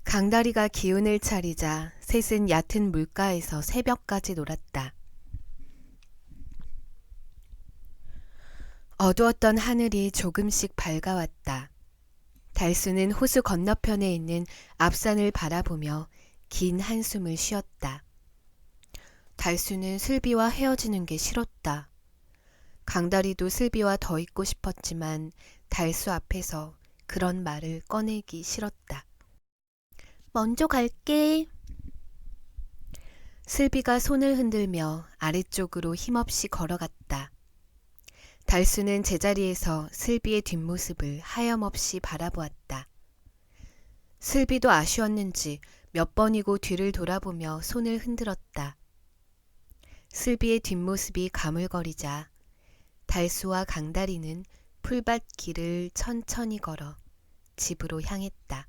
강다리가 기운을 차리자 셋은 얕은 물가에서 새벽까지 놀았다. 어두웠던 하늘이 조금씩 밝아왔다. 달수는 호수 건너편에 있는 앞산을 바라보며 긴 한숨을 쉬었다. 달수는 슬비와 헤어지는 게 싫었다. 강다리도 슬비와 더 있고 싶었지만 달수 앞에서 그런 말을 꺼내기 싫었다. 먼저 갈게. 슬비가 손을 흔들며 아래쪽으로 힘없이 걸어갔다. 달수는 제자리에서 슬비의 뒷모습을 하염없이 바라보았다. 슬비도 아쉬웠는지 몇 번이고 뒤를 돌아보며 손을 흔들었다. 슬비의 뒷모습이 가물거리자 달수와 강다리는 풀밭길을 천천히 걸어 집으로 향했다.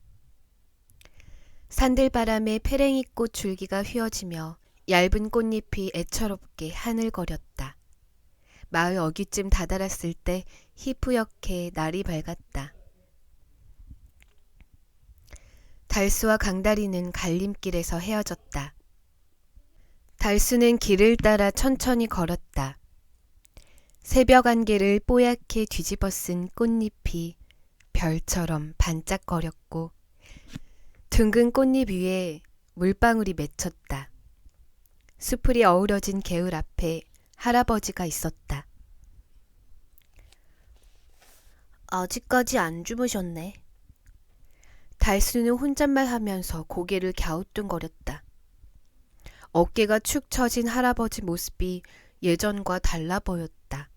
산들바람에 페랭이꽃 줄기가 휘어지며 얇은 꽃잎이 애처롭게 하늘거렸다. 마을 어귀쯤 다다랐을 때 희푸옇게 날이 밝았다. 달수와 강다리는 갈림길에서 헤어졌다. 달수는 길을 따라 천천히 걸었다. 새벽 안개를 뽀얗게 뒤집어 쓴 꽃잎이 별처럼 반짝거렸고 둥근 꽃잎 위에 물방울이 맺혔다. 수풀이 어우러진 개울 앞에 할아버지가 있었다. 아직까지 안 주무셨네. 달수는 혼잣말하면서 고개를 갸우뚱거렸다. 어깨가 축 처진 할아버지 모습이 예전과 달라 보였다.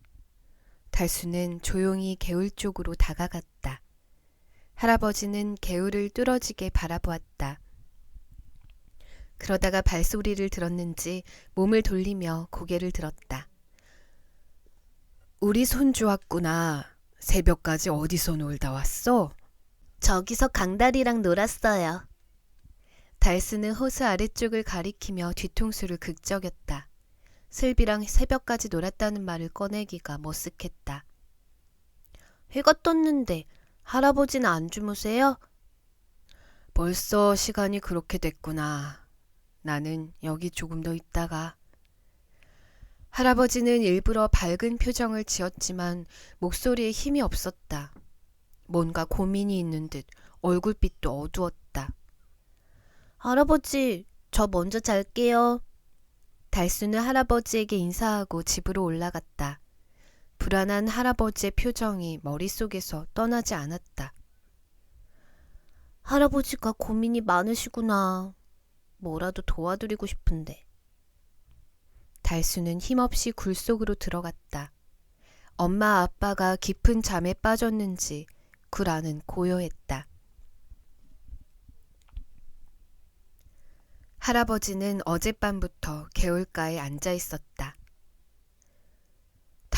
달수는 조용히 개울 쪽으로 다가갔다. 할아버지는 개울을 뚫어지게 바라보았다. 그러다가 발소리를 들었는지 몸을 돌리며 고개를 들었다. 우리 손주 왔구나. 새벽까지 어디서 놀다 왔어? 저기서 강다리랑 놀았어요. 달수는 호수 아래쪽을 가리키며 뒤통수를 극적였다. 슬비랑 새벽까지 놀았다는 말을 꺼내기가 머쓱했다. 해가 떴는데 할아버지는 안 주무세요? 벌써 시간이 그렇게 됐구나. 나는 여기 조금 더 있다가. 할아버지는 일부러 밝은 표정을 지었지만 목소리에 힘이 없었다. 뭔가 고민이 있는 듯 얼굴빛도 어두웠다. 할아버지, 저 먼저 잘게요. 달수는 할아버지에게 인사하고 집으로 올라갔다. 불안한 할아버지의 표정이 머릿속에서 떠나지 않았다. 할아버지가 고민이 많으시구나. 뭐라도 도와드리고 싶은데. 달수는 힘없이 굴 속으로 들어갔다. 엄마 아빠가 깊은 잠에 빠졌는지 굴 안은 고요했다. 할아버지는 어젯밤부터 개울가에 앉아 있었다.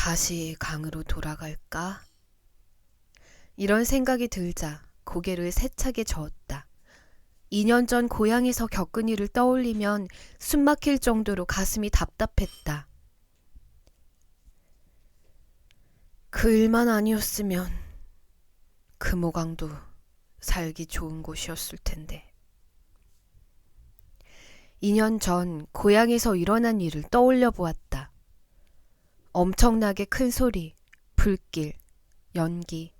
다시 강으로 돌아갈까? 이런 생각이 들자 고개를 세차게 저었다. 2년 전 고향에서 겪은 일을 떠올리면 숨막힐 정도로 가슴이 답답했다. 그 일만 아니었으면 금호강도 살기 좋은 곳이었을 텐데. 2년 전 고향에서 일어난 일을 떠올려 보았다. 엄청나게 큰 소리, 불길, 연기,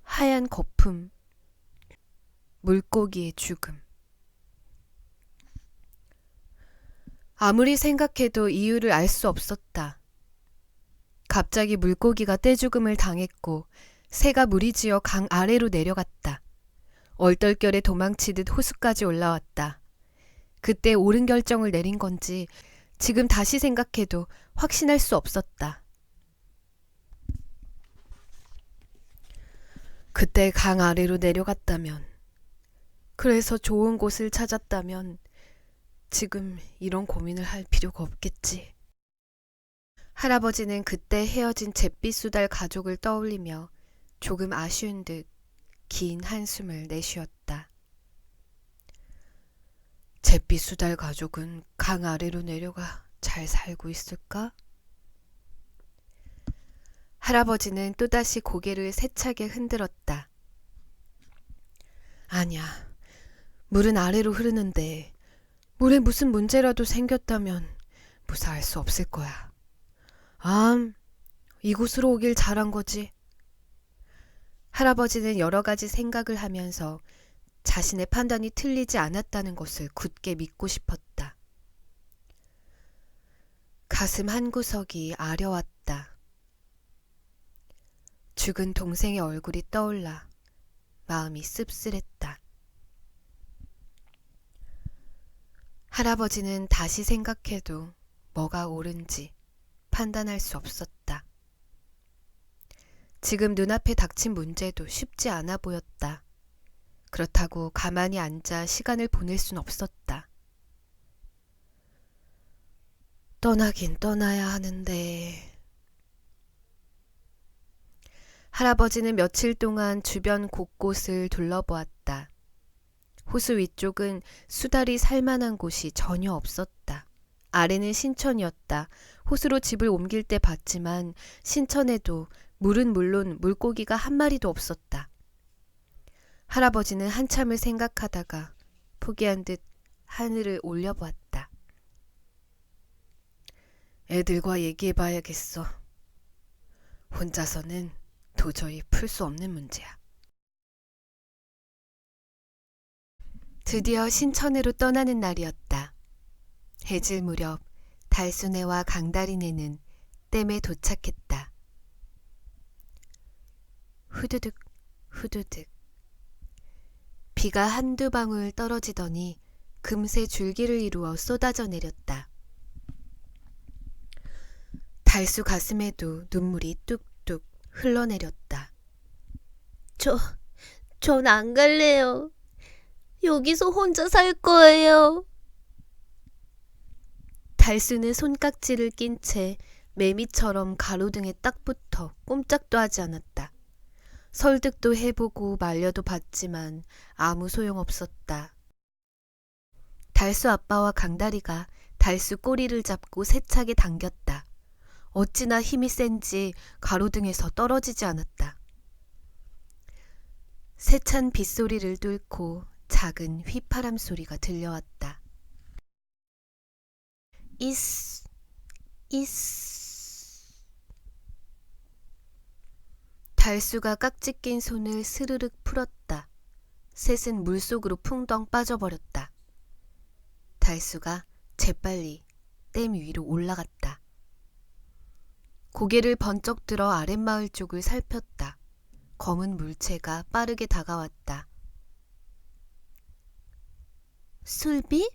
하얀 거품, 물고기의 죽음. 아무리 생각해도 이유를 알 수 없었다. 갑자기 물고기가 떼죽음을 당했고 새가 무리지어 강 아래로 내려갔다. 얼떨결에 도망치듯 호수까지 올라왔다. 그때 옳은 결정을 내린 건지 지금 다시 생각해도 확신할 수 없었다. 그때 강 아래로 내려갔다면, 그래서 좋은 곳을 찾았다면 지금 이런 고민을 할 필요가 없겠지. 할아버지는 그때 헤어진 잿빛 수달 가족을 떠올리며 조금 아쉬운 듯 긴 한숨을 내쉬었다. 잿빛 수달 가족은 강 아래로 내려가 잘 살고 있을까? 할아버지는 또다시 고개를 세차게 흔들었다. 아니야. 물은 아래로 흐르는데 물에 무슨 문제라도 생겼다면 무사할 수 없을 거야. 이곳으로 오길 잘한 거지. 할아버지는 여러 가지 생각을 하면서 자신의 판단이 틀리지 않았다는 것을 굳게 믿고 싶었다. 가슴 한구석이 아려왔다. 죽은 동생의 얼굴이 떠올라 마음이 씁쓸했다. 할아버지는 다시 생각해도 뭐가 옳은지 판단할 수 없었다. 지금 눈앞에 닥친 문제도 쉽지 않아 보였다. 그렇다고 가만히 앉아 시간을 보낼 순 없었다. 떠나긴 떠나야 하는데... 할아버지는 며칠 동안 주변 곳곳을 둘러보았다. 호수 위쪽은 수달이 살만한 곳이 전혀 없었다. 아래는 신천이었다. 호수로 집을 옮길 때 봤지만 신천에도 물은 물론 물고기가 한 마리도 없었다. 할아버지는 한참을 생각하다가 포기한 듯 하늘을 올려보았다. 애들과 얘기해봐야겠어. 혼자서는 도저히 풀 수 없는 문제야. 드디어 신천으로 떠나는 날이었다. 해질 무렵 달수네와 강다리네는 댐에 도착했다. 후두득 후두득. 비가 한두 방울 떨어지더니 금세 줄기를 이루어 쏟아져 내렸다. 달수 가슴에도 눈물이 뚝뚝 흘러내렸다. 전 안 갈래요. 여기서 혼자 살 거예요. 달수는 손깍지를 낀 채 매미처럼 가로등에 딱 붙어 꼼짝도 하지 않았다. 설득도 해보고 말려도 봤지만 아무 소용없었다. 달수 아빠와 강다리가 달수 꼬리를 잡고 세차게 당겼다. 어찌나 힘이 센지 가로등에서 떨어지지 않았다. 세찬 빗소리를 뚫고 작은 휘파람 소리가 들려왔다. 이스, 이스. 달수가 깍지 낀 손을 스르륵 풀었다. 셋은 물속으로 풍덩 빠져버렸다. 달수가 재빨리 댐 위로 올라갔다. 고개를 번쩍 들어 아랫마을 쪽을 살폈다. 검은 물체가 빠르게 다가왔다. 슬비?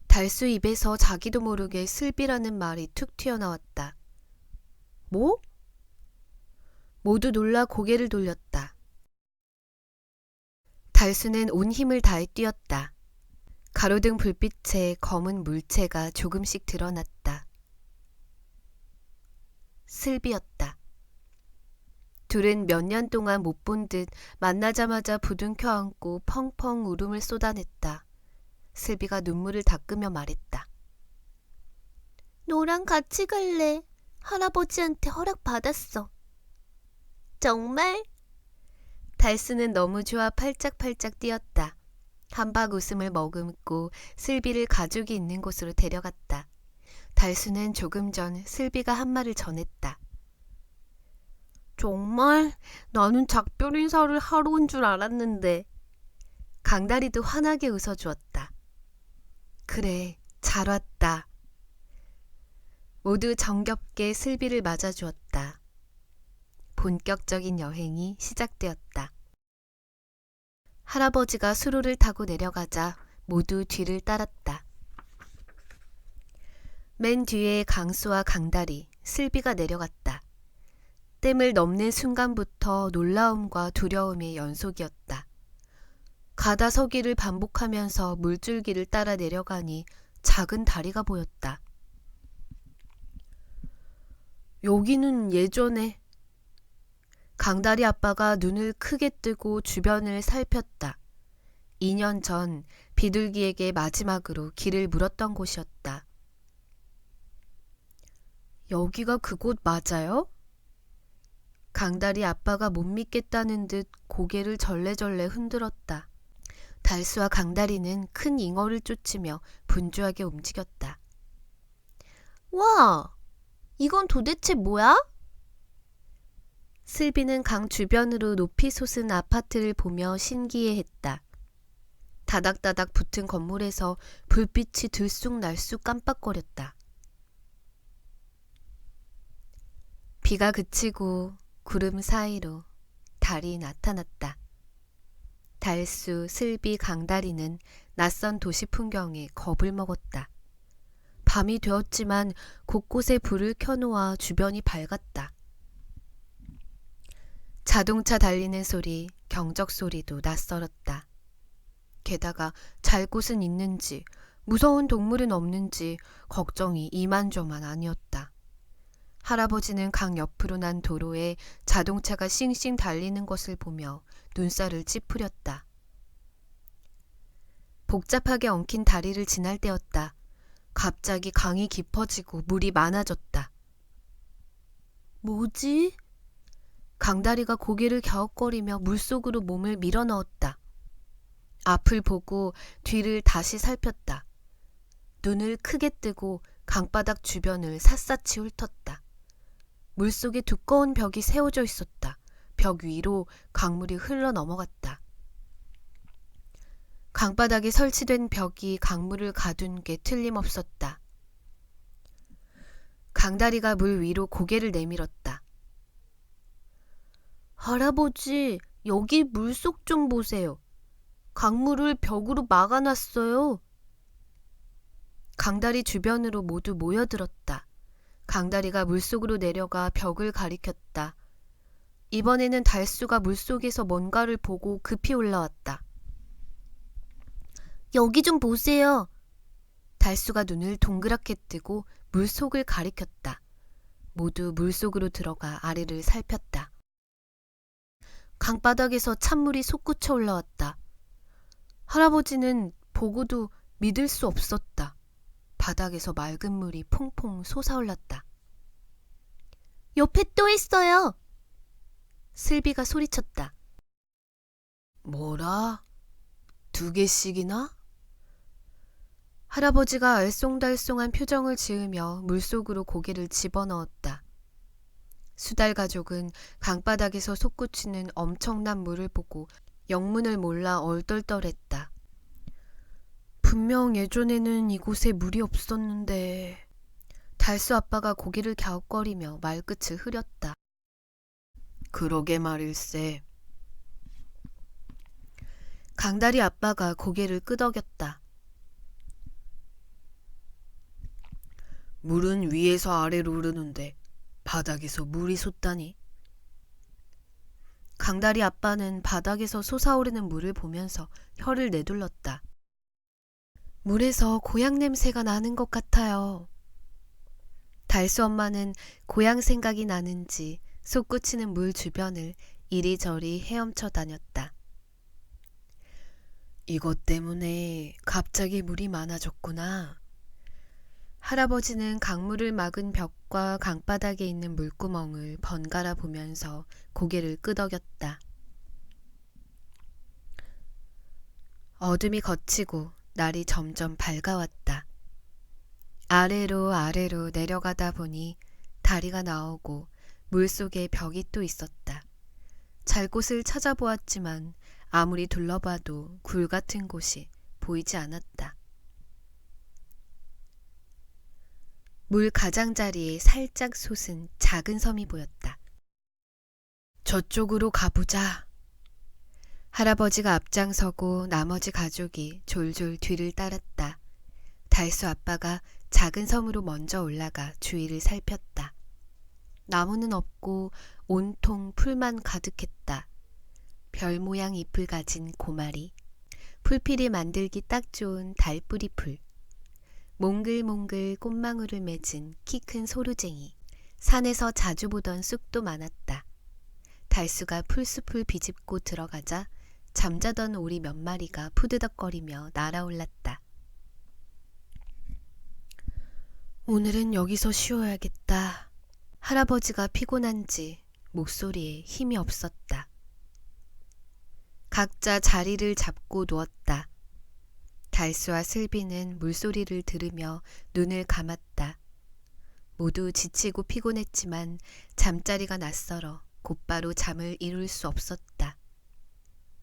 달수 입에서 자기도 모르게 슬비라는 말이 툭 튀어나왔다. 뭐? 모두 놀라 고개를 돌렸다. 달수는 온 힘을 다해 뛰었다. 가로등 불빛에 검은 물체가 조금씩 드러났다. 슬비였다. 둘은 몇 년 동안 못 본 듯 만나자마자 부둥켜 안고 펑펑 울음을 쏟아냈다. 슬비가 눈물을 닦으며 말했다. 너랑 같이 갈래. 할아버지한테 허락 받았어. 정말? 달수는 너무 좋아 팔짝팔짝 뛰었다. 한박 웃음을 머금고 슬비를 가족이 있는 곳으로 데려갔다. 달수는 조금 전 슬비가 한 말을 전했다. 정말? 나는 작별 인사를 하러 온 줄 알았는데. 강다리도 환하게 웃어주었다. 그래, 잘 왔다. 모두 정겹게 슬비를 맞아주었다. 본격적인 여행이 시작되었다. 할아버지가 수로를 타고 내려가자 모두 뒤를 따랐다. 맨 뒤에 강수와 강다리, 슬비가 내려갔다. 댐을 넘는 순간부터 놀라움과 두려움의 연속이었다. 가다 서기를 반복하면서 물줄기를 따라 내려가니 작은 다리가 보였다. 여기는 예전에... 강다리 아빠가 눈을 크게 뜨고 주변을 살폈다. 2년 전 비둘기에게 마지막으로 길을 물었던 곳이었다. 여기가 그곳 맞아요? 강다리 아빠가 못 믿겠다는 듯 고개를 절레절레 흔들었다. 달수와 강다리는 큰 잉어를 쫓으며 분주하게 움직였다. 와, 이건 도대체 뭐야? 슬비는 강 주변으로 높이 솟은 아파트를 보며 신기해했다. 다닥다닥 붙은 건물에서 불빛이 들쑥날쑥 깜빡거렸다. 비가 그치고 구름 사이로 달이 나타났다. 달수, 슬비, 강다리는 낯선 도시 풍경에 겁을 먹었다. 밤이 되었지만 곳곳에 불을 켜놓아 주변이 밝았다. 자동차 달리는 소리, 경적 소리도 낯설었다. 게다가 잘 곳은 있는지, 무서운 동물은 없는지 걱정이 이만저만 아니었다. 할아버지는 강 옆으로 난 도로에 자동차가 싱싱 달리는 것을 보며 눈살을 찌푸렸다. 복잡하게 엉킨 다리를 지날 때였다. 갑자기 강이 깊어지고 물이 많아졌다. 뭐지? 강다리가 고개를 갸웃거리며 물속으로 몸을 밀어넣었다. 앞을 보고 뒤를 다시 살폈다. 눈을 크게 뜨고 강바닥 주변을 샅샅이 훑었다. 물속에 두꺼운 벽이 세워져 있었다. 벽 위로 강물이 흘러 넘어갔다. 강바닥에 설치된 벽이 강물을 가둔 게 틀림없었다. 강다리가 물 위로 고개를 내밀었다. 할아버지, 여기 물속 좀 보세요. 강물을 벽으로 막아놨어요. 강다리 주변으로 모두 모여들었다. 강다리가 물속으로 내려가 벽을 가리켰다. 이번에는 달수가 물속에서 뭔가를 보고 급히 올라왔다. 여기 좀 보세요. 달수가 눈을 동그랗게 뜨고 물속을 가리켰다. 모두 물속으로 들어가 아래를 살폈다. 강바닥에서 찬물이 솟구쳐 올라왔다. 할아버지는 보고도 믿을 수 없었다. 바닥에서 맑은 물이 퐁퐁 솟아올랐다. 옆에 또 있어요. 슬비가 소리쳤다. 뭐라? 2개씩이나? 할아버지가 알쏭달쏭한 표정을 지으며 물속으로 고개를 집어넣었다. 수달 가족은 강바닥에서 솟구치는 엄청난 물을 보고 영문을 몰라 얼떨떨했다. 분명 예전에는 이곳에 물이 없었는데. 달수 아빠가 고개를 갸웃거리며 말끝을 흐렸다. 그러게 말일세. 강다리 아빠가 고개를 끄덕였다. 물은 위에서 아래로 흐르는데 바닥에서 물이 솟다니. 강다리 아빠는 바닥에서 솟아오르는 물을 보면서 혀를 내둘렀다. 물에서 고향 냄새가 나는 것 같아요. 달수 엄마는 고향 생각이 나는지 솟구치는 물 주변을 이리저리 헤엄쳐 다녔다. 이것 때문에 갑자기 물이 많아졌구나. 할아버지는 강물을 막은 벽과 강바닥에 있는 물구멍을 번갈아 보면서 고개를 끄덕였다. 어둠이 걷히고 날이 점점 밝아왔다. 아래로 아래로 내려가다 보니 다리가 나오고 물속에 벽이 또 있었다. 잘 곳을 찾아보았지만 아무리 둘러봐도 굴 같은 곳이 보이지 않았다. 물 가장자리에 살짝 솟은 작은 섬이 보였다. 저쪽으로 가보자. 할아버지가 앞장서고 나머지 가족이 졸졸 뒤를 따랐다. 달수 아빠가 작은 섬으로 먼저 올라가 주위를 살폈다. 나무는 없고 온통 풀만 가득했다. 별 모양 잎을 가진 고마리, 풀필이 만들기 딱 좋은 달뿌리 풀, 몽글몽글 꽃망울을 맺은 키 큰 소루쟁이, 산에서 자주 보던 쑥도 많았다. 달수가 풀숲을 비집고 들어가자 잠자던 오리 몇 마리가 푸드덕거리며 날아올랐다. 오늘은 여기서 쉬어야겠다. 할아버지가 피곤한지 목소리에 힘이 없었다. 각자 자리를 잡고 누웠다. 달수와 슬비는 물소리를 들으며 눈을 감았다. 모두 지치고 피곤했지만 잠자리가 낯설어 곧바로 잠을 이룰 수 없었다.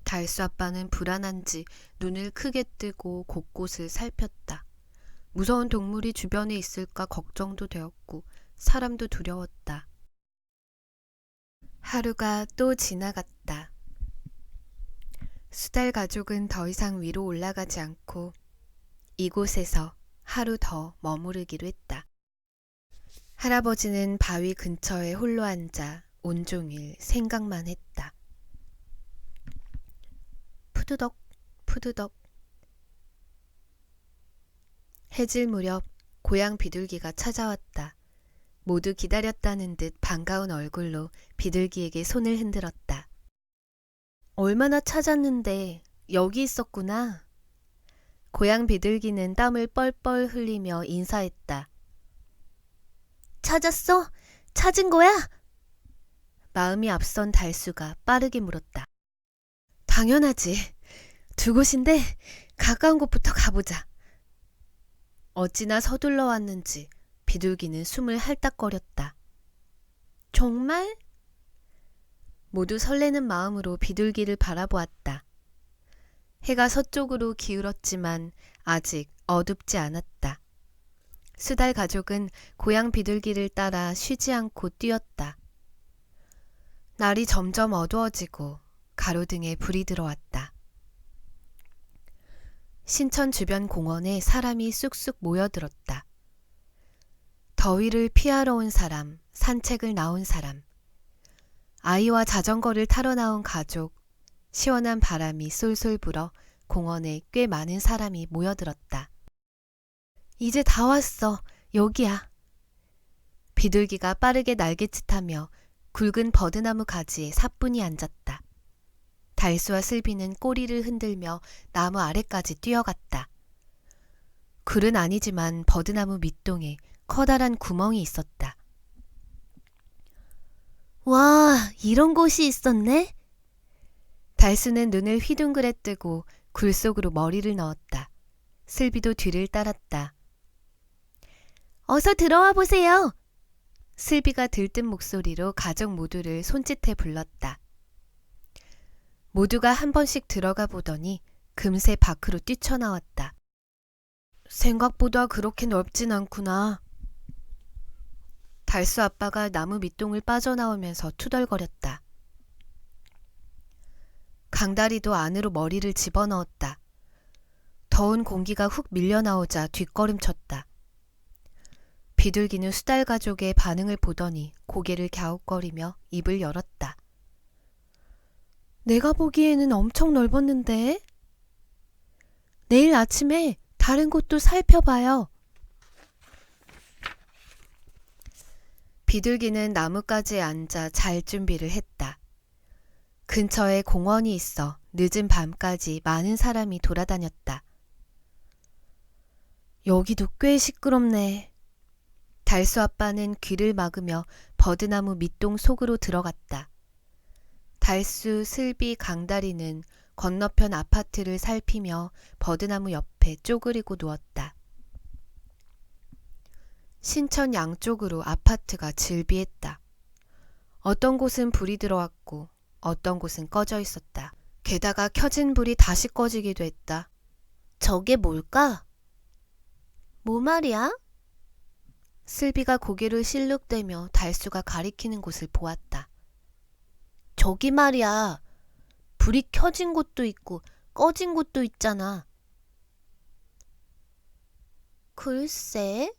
달수 아빠는 불안한지 눈을 크게 뜨고 곳곳을 살폈다. 무서운 동물이 주변에 있을까 걱정도 되었고 사람도 두려웠다. 하루가 또 지나갔다. 수달 가족은 더 이상 위로 올라가지 않고 이곳에서 하루 더 머무르기로 했다. 할아버지는 바위 근처에 홀로 앉아 온종일 생각만 했다. 푸드덕 푸드덕. 해질 무렵 고향 비둘기가 찾아왔다. 모두 기다렸다는 듯 반가운 얼굴로 비둘기에게 손을 흔들었다. 얼마나 찾았는데 여기 있었구나. 고향 비둘기는 땀을 뻘뻘 흘리며 인사했다. 찾았어? 찾은 거야? 마음이 앞선 달수가 빠르게 물었다. 당연하지. 두 곳인데 가까운 곳부터 가보자. 어찌나 서둘러 왔는지 비둘기는 숨을 할딱거렸다. 정말? 모두 설레는 마음으로 비둘기를 바라보았다. 해가 서쪽으로 기울었지만 아직 어둡지 않았다. 수달 가족은 고향 비둘기를 따라 쉬지 않고 뛰었다. 날이 점점 어두워지고 가로등에 불이 들어왔다. 신천 주변 공원에 사람이 쑥쑥 모여들었다. 더위를 피하러 온 사람, 산책을 나온 사람, 아이와 자전거를 타러 나온 가족, 시원한 바람이 쏠쏠 불어 공원에 꽤 많은 사람이 모여들었다. 이제 다 왔어. 여기야. 비둘기가 빠르게 날개짓하며 굵은 버드나무 가지에 사뿐히 앉았다. 달수와 슬비는 꼬리를 흔들며 나무 아래까지 뛰어갔다. 굴은 아니지만 버드나무 밑동에 커다란 구멍이 있었다. 와, 이런 곳이 있었네? 달수는 눈을 휘둥그레 뜨고 굴 속으로 머리를 넣었다. 슬비도 뒤를 따랐다. 어서 들어와 보세요. 슬비가 들뜬 목소리로 가족 모두를 손짓해 불렀다. 모두가 한 번씩 들어가 보더니 금세 밖으로 뛰쳐나왔다. 생각보다 그렇게 넓진 않구나. 달수 아빠가 나무 밑동을 빠져나오면서 투덜거렸다. 강다리도 안으로 머리를 집어넣었다. 더운 공기가 훅 밀려나오자 뒷걸음쳤다. 비둘기는 수달 가족의 반응을 보더니 고개를 갸웃거리며 입을 열었다. 내가 보기에는 엄청 넓었는데? 내일 아침에 다른 곳도 살펴봐요. 비둘기는 나뭇가지에 앉아 잘 준비를 했다. 근처에 공원이 있어 늦은 밤까지 많은 사람이 돌아다녔다. 여기도 꽤 시끄럽네. 달수 아빠는 귀를 막으며 버드나무 밑동 속으로 들어갔다. 달수, 슬비, 강다리는 건너편 아파트를 살피며 버드나무 옆에 쪼그리고 누웠다. 신천 양쪽으로 아파트가 즐비했다. 어떤 곳은 불이 들어왔고 어떤 곳은 꺼져 있었다. 게다가 켜진 불이 다시 꺼지기도 했다. 저게 뭘까? 뭐 말이야? 슬비가 고개를 실룩대며 달수가 가리키는 곳을 보았다. 저기 말이야. 불이 켜진 곳도 있고 꺼진 곳도 있잖아. 글쎄?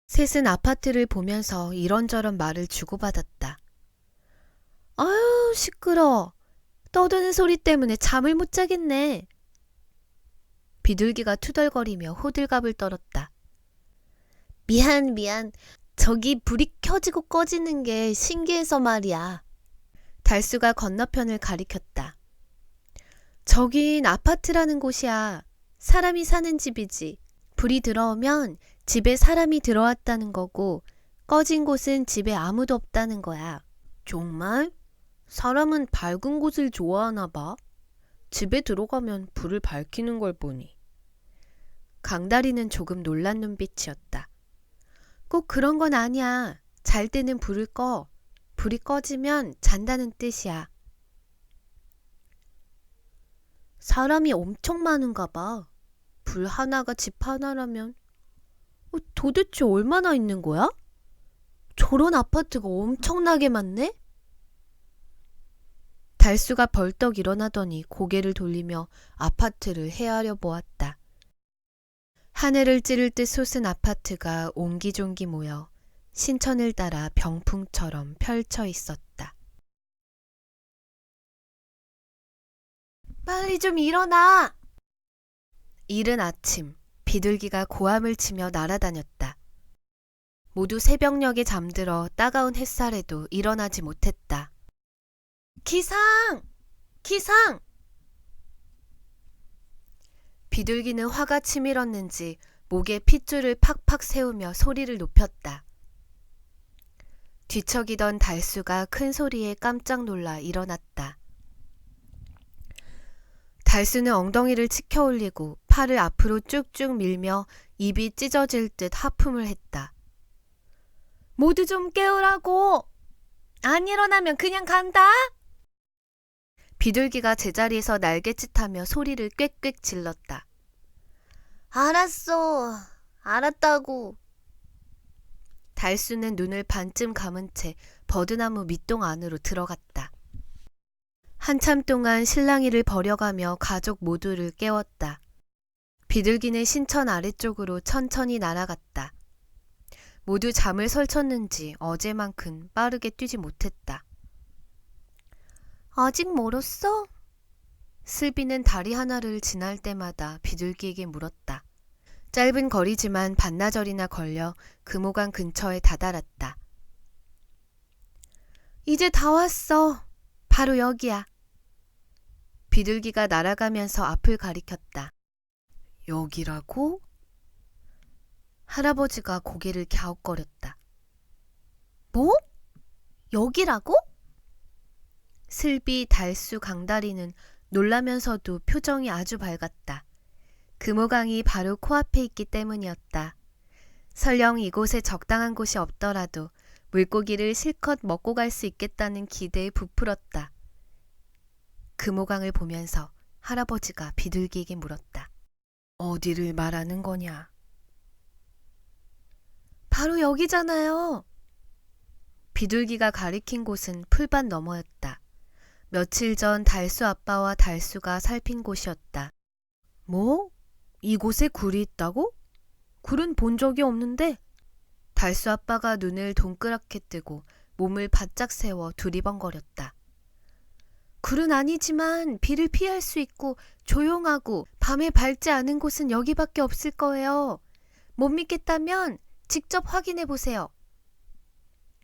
셋은 아파트를 보면서 이런저런 말을 주고받았다. 아유, 시끄러워. 떠드는 소리 때문에 잠을 못 자겠네. 비둘기가 투덜거리며 호들갑을 떨었다. 미안. 저기 불이 켜지고 꺼지는 게 신기해서 말이야. 달수가 건너편을 가리켰다. 저긴 아파트라는 곳이야. 사람이 사는 집이지. 불이 들어오면 집에 사람이 들어왔다는 거고 꺼진 곳은 집에 아무도 없다는 거야. 정말? 사람은 밝은 곳을 좋아하나 봐. 집에 들어가면 불을 밝히는 걸 보니. 강다리는 조금 놀란 눈빛이었다. 꼭 그런 건 아니야. 잘 때는 불을 꺼. 불이 꺼지면 잔다는 뜻이야. 사람이 엄청 많은가 봐. 불 하나가 집 하나라면 도대체 얼마나 있는 거야? 저런 아파트가 엄청나게 많네? 달수가 벌떡 일어나더니 고개를 돌리며 아파트를 헤아려 보았다. 하늘을 찌를 듯 솟은 아파트가 옹기종기 모여 신천을 따라 병풍처럼 펼쳐 있었다. 빨리 좀 일어나! 이른 아침, 비둘기가 고함을 치며 날아다녔다. 모두 새벽녘에 잠들어 따가운 햇살에도 일어나지 못했다. 기상! 기상! 비둘기는 화가 치밀었는지 목에 핏줄을 팍팍 세우며 소리를 높였다. 뒤척이던 달수가 큰 소리에 깜짝 놀라 일어났다. 달수는 엉덩이를 치켜 올리고 팔을 앞으로 쭉쭉 밀며 입이 찢어질 듯 하품을 했다. 모두 좀 깨우라고! 안 일어나면 그냥 간다! 비둘기가 제자리에서 날갯짓하며 소리를 꽥꽥 질렀다. 알았어. 알았다고. 달수는 눈을 반쯤 감은 채 버드나무 밑동 안으로 들어갔다. 한참 동안 실랑이를 벌여가며 가족 모두를 깨웠다. 비둘기는 신천 아래쪽으로 천천히 날아갔다. 모두 잠을 설쳤는지 어제만큼 빠르게 뛰지 못했다. 아직 멀었어? 슬비는 다리 하나를 지날 때마다 비둘기에게 물었다. 짧은 거리지만 반나절이나 걸려 금호강 근처에 다다랐다. 이제 다 왔어. 바로 여기야. 비둘기가 날아가면서 앞을 가리켰다. 여기라고? 할아버지가 고개를 갸웃거렸다. 뭐? 여기라고? 슬비, 달수, 강다리는 놀라면서도 표정이 아주 밝았다. 금호강이 바로 코앞에 있기 때문이었다. 설령 이곳에 적당한 곳이 없더라도 물고기를 실컷 먹고 갈 수 있겠다는 기대에 부풀었다. 금호강을 보면서 할아버지가 비둘기에게 물었다. 어디를 말하는 거냐? 바로 여기잖아요. 비둘기가 가리킨 곳은 풀밭 너머였다. 며칠 전 달수 아빠와 달수가 살핀 곳이었다. 뭐? 이곳에 굴이 있다고? 굴은 본 적이 없는데? 달수 아빠가 눈을 동그랗게 뜨고 몸을 바짝 세워 두리번거렸다. 굴은 아니지만 비를 피할 수 있고 조용하고 밤에 밝지 않은 곳은 여기밖에 없을 거예요. 못 믿겠다면 직접 확인해 보세요.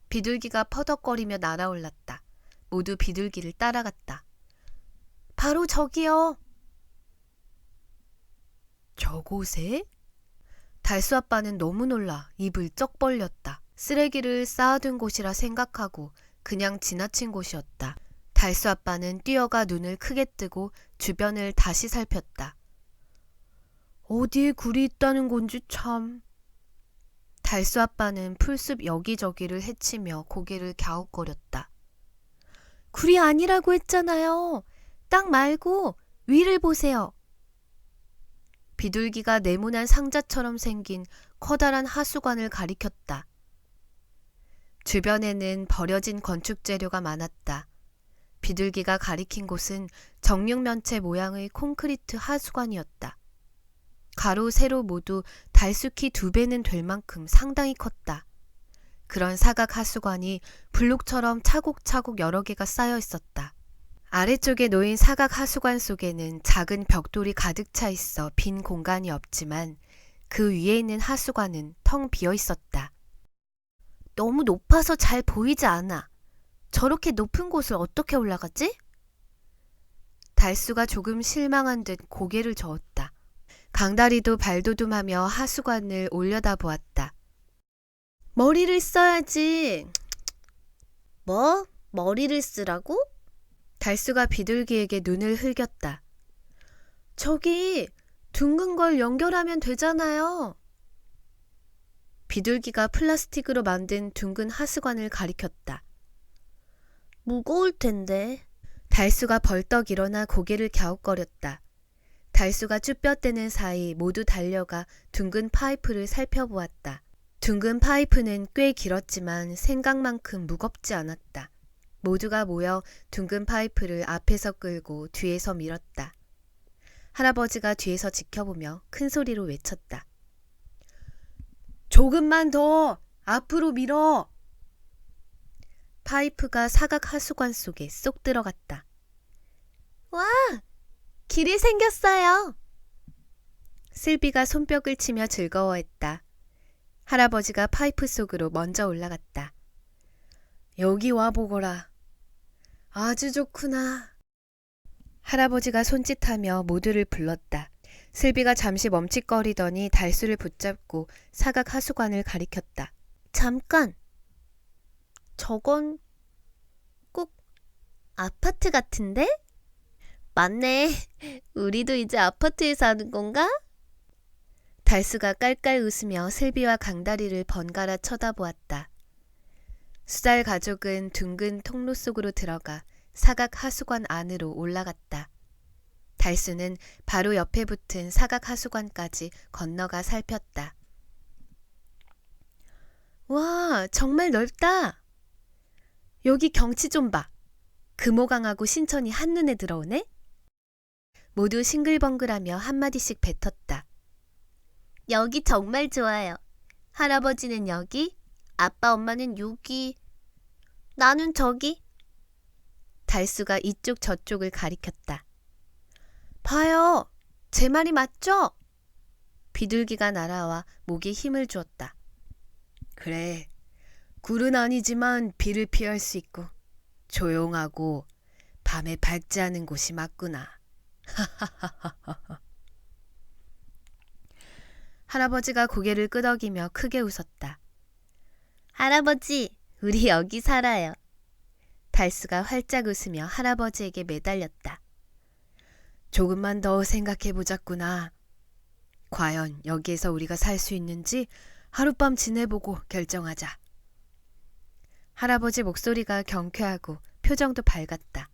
비둘기가 퍼덕거리며 날아올랐다. 모두 비둘기를 따라갔다. 바로 저기요. 저곳에? 달수 아빠는 너무 놀라 입을 쩍 벌렸다. 쓰레기를 쌓아둔 곳이라 생각하고 그냥 지나친 곳이었다. 달수 아빠는 뛰어가 눈을 크게 뜨고 주변을 다시 살폈다. 어디에 굴이 있다는 건지 참. 달수 아빠는 풀숲 여기저기를 헤치며 고개를 갸웃거렸다. 굴이 아니라고 했잖아요. 땅 말고 위를 보세요. 비둘기가 네모난 상자처럼 생긴 커다란 하수관을 가리켰다. 주변에는 버려진 건축 재료가 많았다. 비둘기가 가리킨 곳은 정육면체 모양의 콘크리트 하수관이었다. 가로 세로 모두 달수키 2배는 될 만큼 상당히 컸다. 그런 사각 하수관이 블록처럼 차곡차곡 여러 개가 쌓여 있었다. 아래쪽에 놓인 사각 하수관 속에는 작은 벽돌이 가득 차 있어 빈 공간이 없지만 그 위에 있는 하수관은 텅 비어 있었다. 너무 높아서 잘 보이지 않아. 저렇게 높은 곳을 어떻게 올라가지? 달수가 조금 실망한 듯 고개를 저었다. 강다리도 발도둠하며 하수관을 올려다보았다. 머리를 써야지. 뭐? 머리를 쓰라고? 달수가 비둘기에게 눈을 흘겼다. 저기 둥근 걸 연결하면 되잖아요. 비둘기가 플라스틱으로 만든 둥근 하수관을 가리켰다. 무거울 텐데. 달수가 벌떡 일어나 고개를 갸웃거렸다. 달수가 쭈뼛대는 사이 모두 달려가 둥근 파이프를 살펴보았다. 둥근 파이프는 꽤 길었지만 생각만큼 무겁지 않았다. 모두가 모여 둥근 파이프를 앞에서 끌고 뒤에서 밀었다. 할아버지가 뒤에서 지켜보며 큰 소리로 외쳤다. 조금만 더 앞으로 밀어. 파이프가 사각 하수관 속에 쏙 들어갔다. 와! 길이 생겼어요. 슬비가 손뼉을 치며 즐거워했다. 할아버지가 파이프 속으로 먼저 올라갔다. 여기 와보거라. 아주 좋구나. 할아버지가 손짓하며 모두를 불렀다. 슬비가 잠시 멈칫거리더니 달수를 붙잡고 사각 하수관을 가리켰다. 잠깐. 저건 꼭 아파트 같은데? 맞네. 우리도 이제 아파트에 사는 건가? 달수가 깔깔 웃으며 슬비와 강다리를 번갈아 쳐다보았다. 수달 가족은 둥근 통로 속으로 들어가 사각 하수관 안으로 올라갔다. 달수는 바로 옆에 붙은 사각 하수관까지 건너가 살폈다. 와, 정말 넓다. 여기 경치 좀 봐. 금호강하고 신천이 한눈에 들어오네. 모두 싱글벙글하며 한마디씩 뱉었다. 여기 정말 좋아요. 할아버지는 여기, 아빠 엄마는 여기, 나는 저기. 달수가 이쪽 저쪽을 가리켰다. 봐요. 제 말이 맞죠? 비둘기가 날아와 목에 힘을 주었다. 그래. 굴은 아니지만 비를 피할 수 있고 조용하고 밤에 밝지 않은 곳이 맞구나. 할아버지가 고개를 끄덕이며 크게 웃었다. 할아버지, 우리 여기 살아요. 달수가 활짝 웃으며 할아버지에게 매달렸다. 조금만 더 생각해보자꾸나. 과연 여기에서 우리가 살 수 있는지 하룻밤 지내보고 결정하자. 할아버지 목소리가 경쾌하고 표정도 밝았다.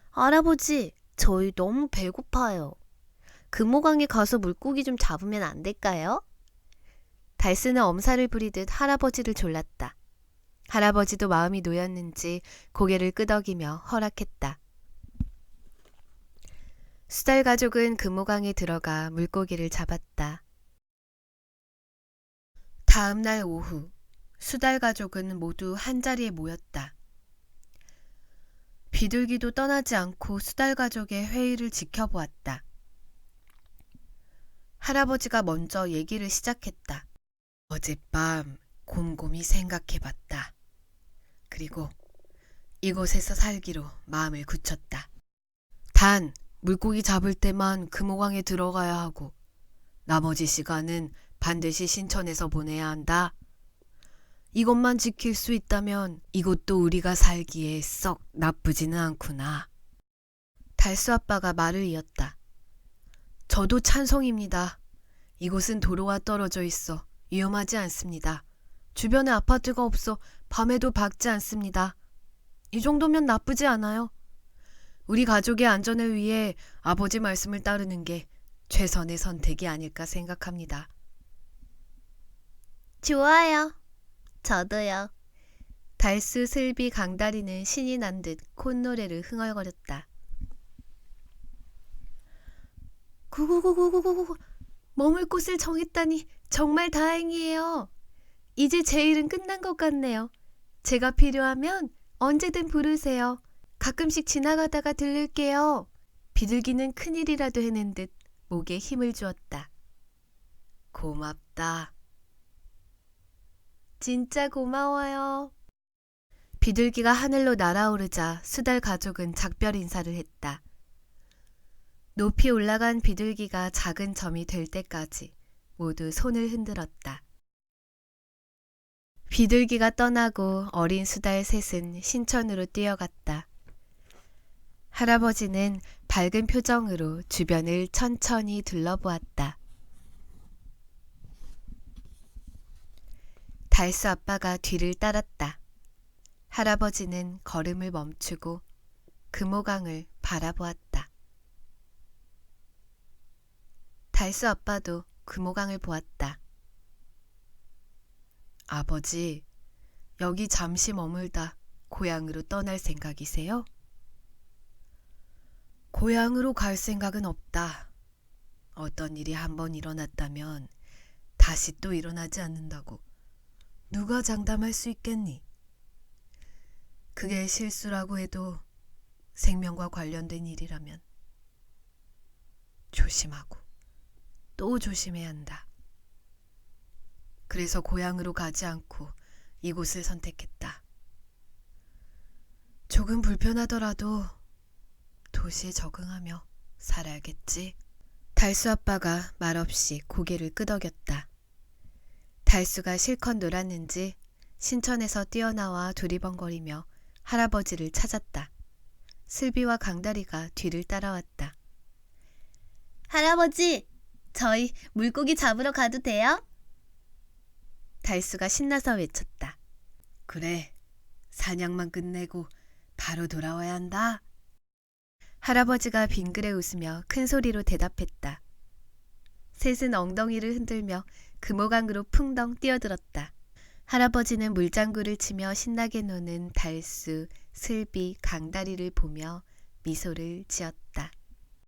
할아버지, 저희 너무 배고파요. 금호강에 가서 물고기 좀 잡으면 안 될까요? 달수는 엄살을 부리듯 할아버지를 졸랐다. 할아버지도 마음이 놓였는지 고개를 끄덕이며 허락했다. 수달 가족은 금호강에 들어가 물고기를 잡았다. 다음 날 오후, 수달 가족은 모두 한자리에 모였다. 비둘기도 떠나지 않고 수달 가족의 회의를 지켜보았다. 할아버지가 먼저 얘기를 시작했다. 어젯밤 곰곰이 생각해봤다. 그리고 이곳에서 살기로 마음을 굳혔다. 단 물고기 잡을 때만 금호강에 들어가야 하고 나머지 시간은 반드시 신천에서 보내야 한다. 이것만 지킬 수 있다면 이곳도 우리가 살기에 썩 나쁘지는 않구나. 달수 아빠가 말을 이었다. 저도 찬성입니다. 이곳은 도로와 떨어져 있어 위험하지 않습니다. 주변에 아파트가 없어 밤에도 밝지 않습니다. 이 정도면 나쁘지 않아요. 우리 가족의 안전을 위해 아버지 말씀을 따르는 게 최선의 선택이 아닐까 생각합니다. 좋아요. 저도요. 달수, 슬비, 강다리는 신이 난 듯 콧노래를 흥얼거렸다. 구구구구구구구 머물 곳을 정했다니 정말 다행이에요. 이제 제 일은 끝난 것 같네요. 제가 필요하면 언제든 부르세요. 가끔씩 지나가다가 들를게요. 비둘기는 큰일이라도 해낸 듯 목에 힘을 주었다. 고맙다. 진짜 고마워요. 비둘기가 하늘로 날아오르자 수달 가족은 작별 인사를 했다. 높이 올라간 비둘기가 작은 점이 될 때까지 모두 손을 흔들었다. 비둘기가 떠나고 어린 수달 셋은 신천으로 뛰어갔다. 할아버지는 밝은 표정으로 주변을 천천히 둘러보았다. 달수 아빠가 뒤를 따랐다. 할아버지는 걸음을 멈추고 금호강을 바라보았다. 달수 아빠도 금호강을 보았다. 아버지, 여기 잠시 머물다 고향으로 떠날 생각이세요? 고향으로 갈 생각은 없다. 어떤 일이 한번 일어났다면 다시 또 일어나지 않는다고 누가 장담할 수 있겠니? 그게 실수라고 해도 생명과 관련된 일이라면 조심하고 또 조심해야 한다. 그래서 고향으로 가지 않고 이곳을 선택했다. 조금 불편하더라도 도시에 적응하며 살아야겠지. 달수 아빠가 말없이 고개를 끄덕였다. 달수가 실컷 놀았는지 신천에서 뛰어나와 두리번거리며 할아버지를 찾았다. 슬비와 강다리가 뒤를 따라왔다. 할아버지, 저희 물고기 잡으러 가도 돼요? 달수가 신나서 외쳤다. 그래, 사냥만 끝내고 바로 돌아와야 한다. 할아버지가 빙그레 웃으며 큰 소리로 대답했다. 셋은 엉덩이를 흔들며 금호강으로 풍덩 뛰어들었다. 할아버지는 물장구를 치며 신나게 노는 달수, 슬비, 강다리를 보며 미소를 지었다.